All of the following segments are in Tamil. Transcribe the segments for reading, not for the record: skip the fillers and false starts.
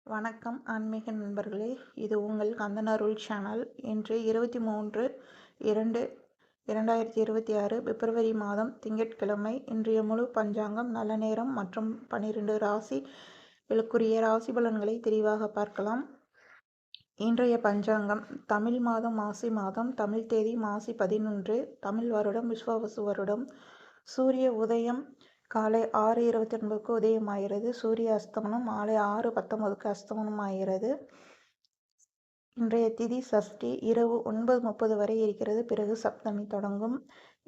வணக்கம் ஆன்மீக நண்பர்களே, இது உங்கள் கந்தனருள் சேனல். இன்று 23/2/2026 பிப்ரவரி மாதம் திங்கட்கிழமை. இன்றைய முழு பஞ்சாங்கம், நல்ல நேரம் மற்றும் 12 ராசிகளுக்குரிய ராசி பலன்களை தெளிவாக பார்க்கலாம். இன்றைய பஞ்சாங்கம் தமிழ் மாதம் மாசி மாதம், தமிழ் தேதி மாசி 11, தமிழ் வருடம் விஸ்வாவசு வருடம். சூரிய உதயம் காலை 6:29க்கு உதயமாகிறது. சூரிய அஸ்தமனம் மாலை 6:19க்கு அஸ்தமனம் ஆகிறது. இன்றைய திதி சஷ்டி இரவு 9:30 வரை இருக்கிறது. பிறகு சப்தமி தொடங்கும்.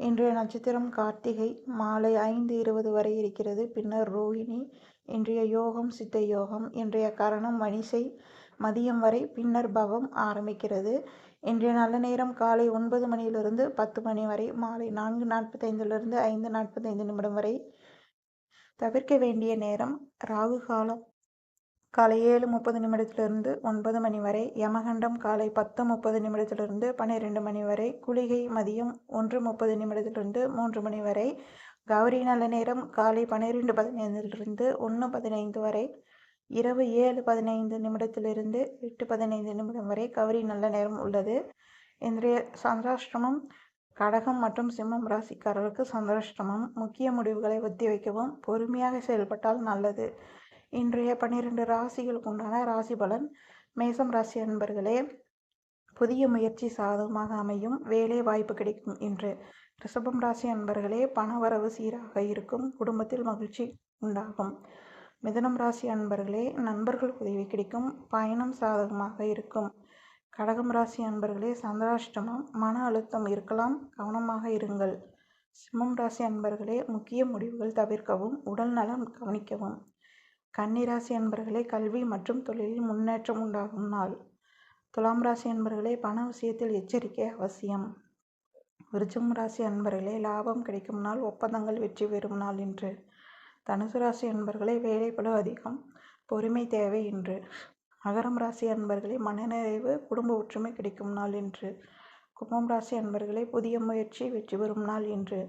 இன்றைய நட்சத்திரம் கார்த்திகை மாலை 5:20 வரை இருக்கிறது. பின்னர் ரோஹிணி. இன்றைய யோகம் சித்த யோகம். இன்றைய கரணம் மணிசை மதியம் வரை, பின்னர் பவம் ஆரம்பிக்கிறது. இன்றைய நல்ல நேரம் காலை 9 மணியிலிருந்து 10 மணி வரை, மாலை 4:45 5:45 வரை. தவிர்க்க வேண்டிய நேரம் ராகு காலம் காலை 7:30 9 மணி வரை, யமகண்டம் காலை 10:30 12 மணி வரை, குளிகை மதியம் 1:30 3 மணி வரை, கௌரி நல்ல நேரம் காலை 12:15 1:15 வரை, இரவு 7:15 8:15 வரை கௌரி நல்ல நேரம் உள்ளது. இன்றைய சந்திராஷ்டமம் கடகம் மற்றும் சிம்மம் ராசிக்காரர்களுக்கு சந்திராஷ்டமம். முக்கிய முடிவுகளை ஒத்திவைக்கவும், பொறுமையாக செயல்பட்டால் நல்லது. இன்றைய 12 ராசிகளுக்கு உண்டான ராசி பலன். மேசம் ராசி அன்பர்களே, புதிய முயற்சி சாதகமாக அமையும். வேலை வாய்ப்பு கிடைக்கும் இன்று. ரிஷபம் ராசி அன்பர்களே, பணவரவு சீராக இருக்கும். குடும்பத்தில் மகிழ்ச்சி உண்டாகும். மிதுனம் ராசி அன்பர்களே, நண்பர்கள் உதவி கிடைக்கும். பயணம் சாதகமாக இருக்கும். கடகம் ராசி அன்பர்களே, சந்திராஷ்டமம், மன அழுத்தம் இருக்கலாம், கவனமாக இருங்கள். சிம்மம் ராசி அன்பர்களே, முக்கிய முடிவுகள் தவிர்க்கவும், உடல் நலம் கவனிக்கவும். கன்னிராசி அன்பர்களே, கல்வி மற்றும் தொழிலில் முன்னேற்றம் உண்டாகும் நாள். துலாம் ராசி அன்பர்களே, பண விஷயத்தில் எச்சரிக்கை அவசியம். விருச்சிகம் ராசி அன்பர்களே, லாபம் கிடைக்கும் நாள், ஒப்பந்தங்கள் வெற்றி பெறும் நாள் இன்று. தனுசு ராசி அன்பர்களே, வேலைப்பளு அதிகம், பொறுமை தேவை இன்று. மகரம் ராசி அன்பர்களே, மனநிறைவு, குடும்ப ஒற்றுமை கிடைக்கும் நாள் இன்று. கும்பம் ராசி அன்பர்களே, புதிய முயற்சி வெற்றி பெறும் நாள் இன்று.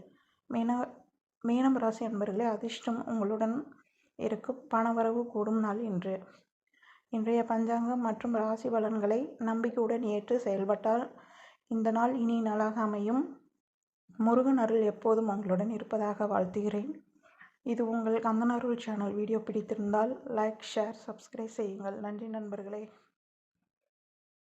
மீனம் ராசி அன்பர்களே, அதிர்ஷ்டம் உங்களுடன் இருக்கும், பணவரவு கூடும் நாள் இன்று. இன்றைய பஞ்சாங்கம் மற்றும் ராசி பலன்களை நம்பிக்கையுடன் ஏற்று செயல்பட்டால் இந்த நாள் இனி நாளாக அமையும். முருகன் அருள் எப்போதும் உங்களுடன் இருப்பதாக வாழ்த்துகிறேன். இது உங்கள் கந்தனருள் சேனல். வீடியோ பிடித்திருந்தால் லைக், ஷேர், சப்ஸ்கிரைப் செய்யுங்கள். நன்றி நண்பர்களே.